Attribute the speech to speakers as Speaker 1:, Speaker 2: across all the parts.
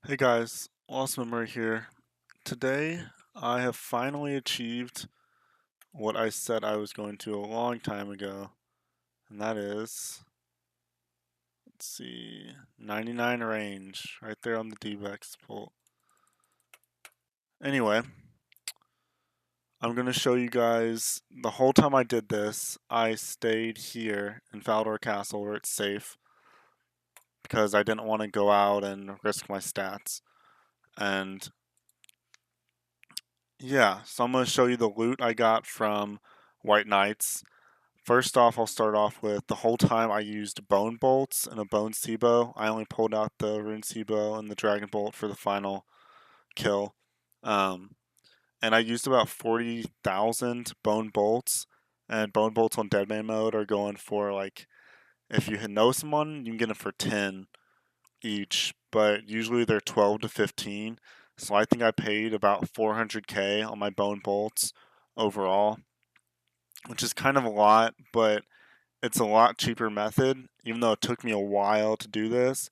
Speaker 1: Hey guys, Lost Memory here. Today I have finally achieved what I said I was going to a long time ago, and that is, let's see, 99 range, right there on the D-Vex pull. Anyway, I'm going to show you guys, the whole time I did this, I stayed here in Faldor Castle where it's safe, because I didn't want to go out and risk my stats. And yeah, so I'm going to show you the loot I got from White Knights. First off, I'll start off with the whole time I used bone bolts and a bone Seabow. I only pulled out the rune Seabow and the dragon bolt for the final kill. And I used about 40,000 bone bolts. And bone bolts on deadman mode are going for like, if you know someone, you can get them for 10 each, but usually they're 12 to 15. So I think I paid about 400k on my bone bolts overall, which is kind of a lot, but it's a lot cheaper method. Even though it took me a while to do this,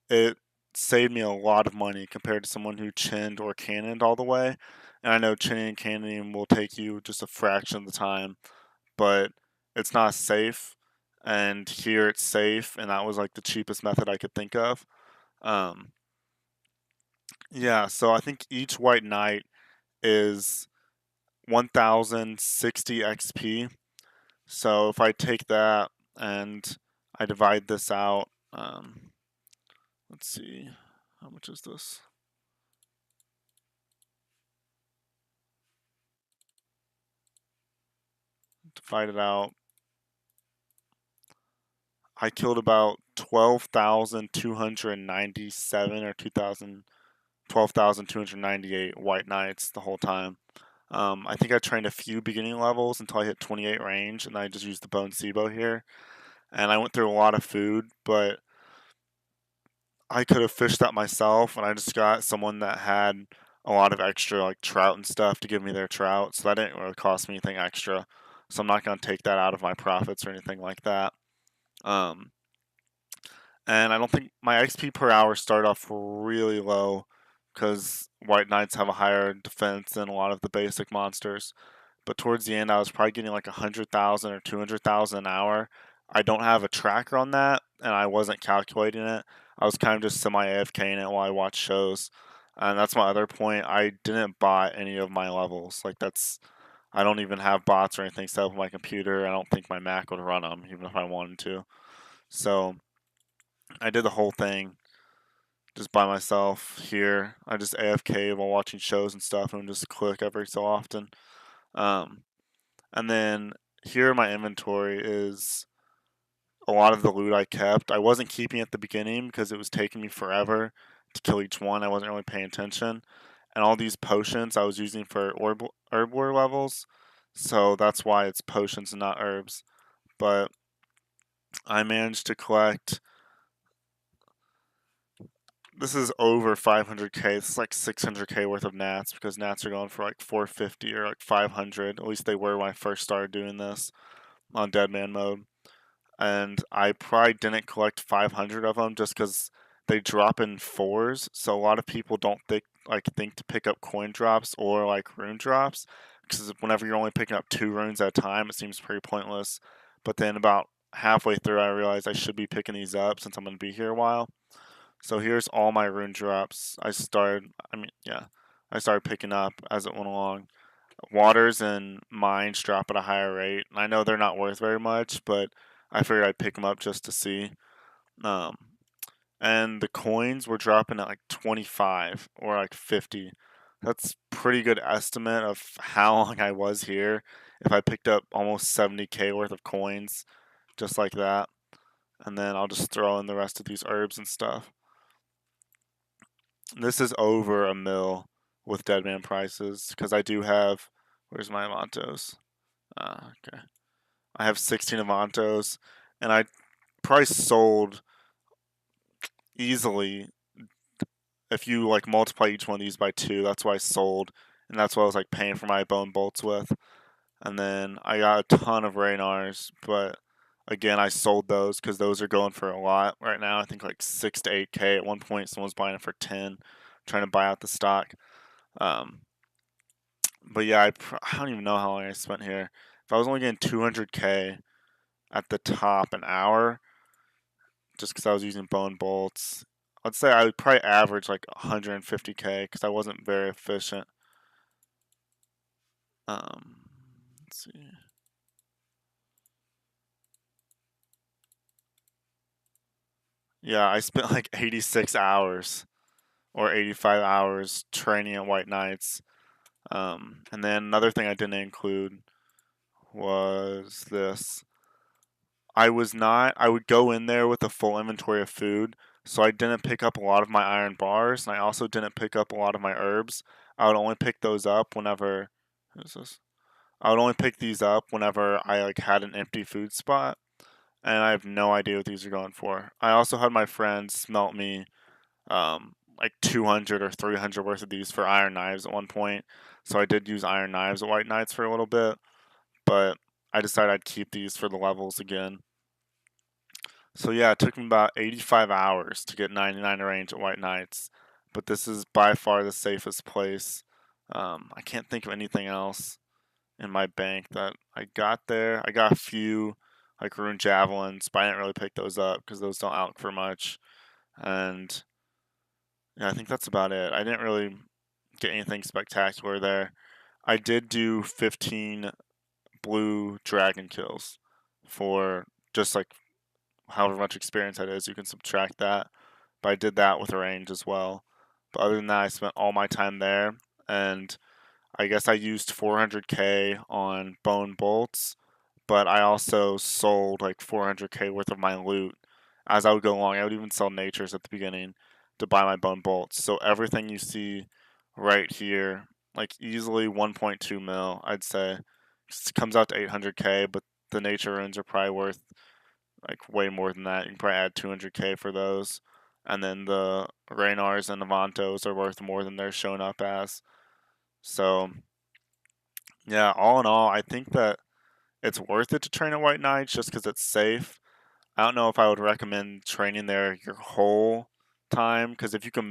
Speaker 1: it saved me a lot of money compared to someone who chinned or cannoned all the way. And I know chinning and cannoning will take you just a fraction of the time, but it's not safe. And here it's safe, and that was like the cheapest method I could think of. Um, yeah, so I think each white knight is 1060 XP. So if I take that and I divide this out, let's see, how much is this? Divide it out. I killed about 12,297 or 12,298 white knights the whole time. I think I trained a few beginning levels until I hit 28 range, and I just used the bone Seabow here. And I went through a lot of food, but I could have fished that myself, and I just got someone that had a lot of extra like trout and stuff to give me their trout, so that didn't really cost me anything extra. So I'm not gonna take that out of my profits or anything like that. Um, and I don't think my XP per hour started off really low because White Knights have a higher defense than a lot of the basic monsters. But towards the end, I was probably getting like 100,000 or 200,000 an hour. I don't have a tracker on that, and I wasn't calculating it. I was kind of just semi AFK in it while I watched shows. And that's my other point. I didn't bot any of my levels. Like, I don't even have bots or anything set up on my computer. I don't think my Mac would run them, even if I wanted to. So, I did the whole thing just by myself here. I just AFK while watching shows and stuff and just click every so often. Um, and then here in my inventory is a lot of the loot I kept. I wasn't keeping at the beginning because it was taking me forever to kill each one. I wasn't really paying attention. And all these potions I was using for herb lore levels. So that's why it's potions and not herbs. But I managed to collect. This is over 500k. This is like 600k worth of gnats because gnats are going for like 450 or like 500. At least they were when I first started doing this on deadman mode. And I probably didn't collect 500 of them just because they drop in fours. So a lot of people don't think to pick up coin drops or like rune drops because whenever you're only picking up 2 runes at a time, it seems pretty pointless. But then about halfway through, I realized I should be picking these up since I'm going to be here a while. So here's all my rune drops. I started picking up as it went along. Waters and mines drop at a higher rate. I know they're not worth very much, but I figured I'd pick them up just to see. Um, and the coins were dropping at like 25 or like 50. That's pretty good estimate of how long I was here. If I picked up almost 70k worth of coins, just like that, and then I'll just throw in the rest of these herbs and stuff. This is over a mil with Deadman prices because I do have. Where's my Avantos? Okay. I have 16 Avantos, and I probably sold easily if you like multiply each one of these by 2. That's why I sold, and that's what I was like paying for my bone bolts with. And then I got a ton of Raynars, but Again, I sold those because those are going for a lot right now. I think like 6 to 8K. At one point, someone was buying it for 10, trying to buy out the stock. Um, but yeah, I don't even know how long I spent here. If I was only getting 200K at the top an hour, just because I was using bone bolts, I'd say I would probably average like 150K because I wasn't very efficient. Let's see. Yeah, I spent like 86 hours or 85 hours training at White Knights. And then another thing I didn't include was this. I would go in there with a full inventory of food, so I didn't pick up a lot of my iron bars, and I also didn't pick up a lot of my herbs. I would only pick those up whenever, who's this? I would only pick these up whenever I like had an empty food spot, and I have no idea what these are going for. I also had my friends smelt me like 200 or 300 worth of these for iron knives at one point. So I did use iron knives at White Knights for a little bit, but I decided I'd keep these for the levels again. So yeah, it took me about 85 hours to get 99 range at White Knights, but this is by far the safest place. I can't think of anything else in my bank that I got there. I got a few like rune javelins, but I didn't really pick those up because those don't out for much. And yeah, I think that's about it. I didn't really get anything spectacular there. I did do 15 blue dragon kills for just like however much experience that is. You can subtract that, but I did that with a range as well. But other than that, I spent all my time there, and I guess I used 400K on bone bolts, but I also sold like 400K worth of my loot as I would go along. I would even sell natures at the beginning to buy my bone bolts. So everything you see right here, like easily 1.2 mil, I'd say. It comes out to 800K, but the nature runes are probably worth like way more than that. You can probably add 200K for those. And then the Raynars and Avantos are worth more than they're shown up as. So, yeah, all in all, I think that it's worth it to train at White Knights just because it's safe. I don't know if I would recommend training there your whole time because if you can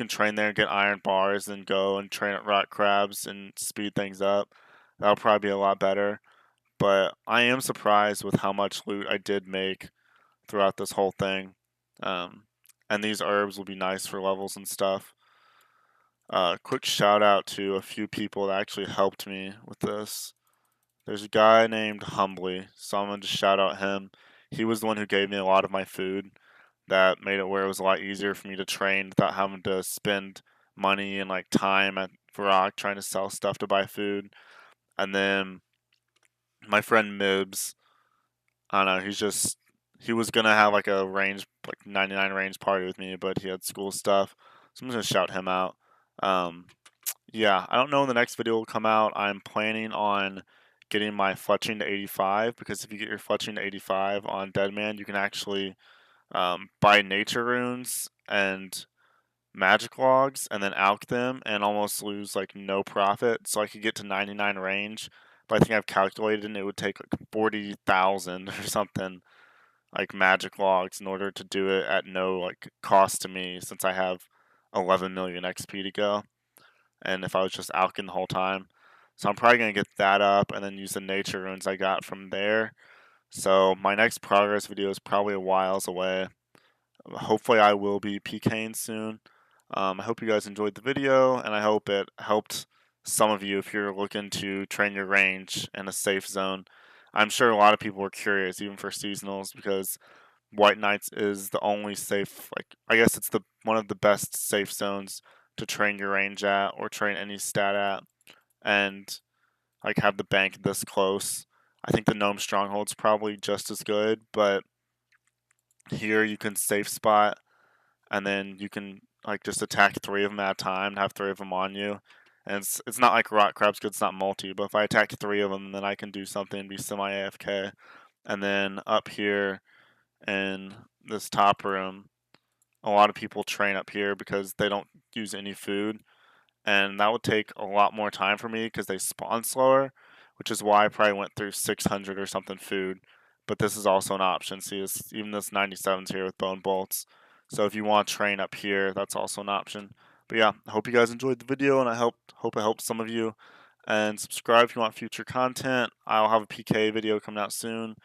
Speaker 1: train there and get iron bars and go and train at rock crabs and speed things up. That'll probably be a lot better. But I am surprised with how much loot I did make throughout this whole thing. Um, and these herbs will be nice for levels and stuff. Quick shout out to a few people that actually helped me with this. There's a guy named Humbly, so I'm gonna just shout out him. He was the one who gave me a lot of my food. That made it where it was a lot easier for me to train without having to spend money and like time at Varrock trying to sell stuff to buy food. And then my friend Mibbs, I don't know, he was gonna have like a range like 99 range party with me, but he had school stuff. So I'm just gonna shout him out. Um, yeah, I don't know when the next video will come out. I'm planning on getting my fletching to 85 because if you get your fletching to 85 on Deadman, you can actually buy nature runes and magic logs and then alch them and almost lose like no profit. So I could get to 99 range, but I think I've calculated and it would take like 40,000 or something like magic logs in order to do it at no like cost to me since I have 11 million XP to go. And if I was just alching the whole time. So I'm probably going to get that up and then use the nature runes I got from there. So my next progress video is probably a whiles away. Hopefully I will be PKing soon. I hope you guys enjoyed the video, and I hope it helped some of you if you're looking to train your range in a safe zone. I'm sure a lot of people were curious, even for seasonals, because White Knights is the only safe, like I guess it's the one of the best safe zones to train your range at or train any stat at, and like have the bank this close. I think the Gnome Stronghold's probably just as good, but here you can safe spot and then you can like just attack three of them at a time and have three of them on you. And it's not like rock crabs because it's not multi, but if I attack three of them, then I can do something and be semi AFK. And then up here in this top room, a lot of people train up here because they don't use any food, and that would take a lot more time for me because they spawn slower, which is why I probably went through 600 or something food. but this is also an option. See, even this 97's here with bone bolts. So if you want to train up here, that's also an option. But yeah, I hope you guys enjoyed the video, and I hope it helped some of you. And subscribe if you want future content. I'll have a PK video coming out soon.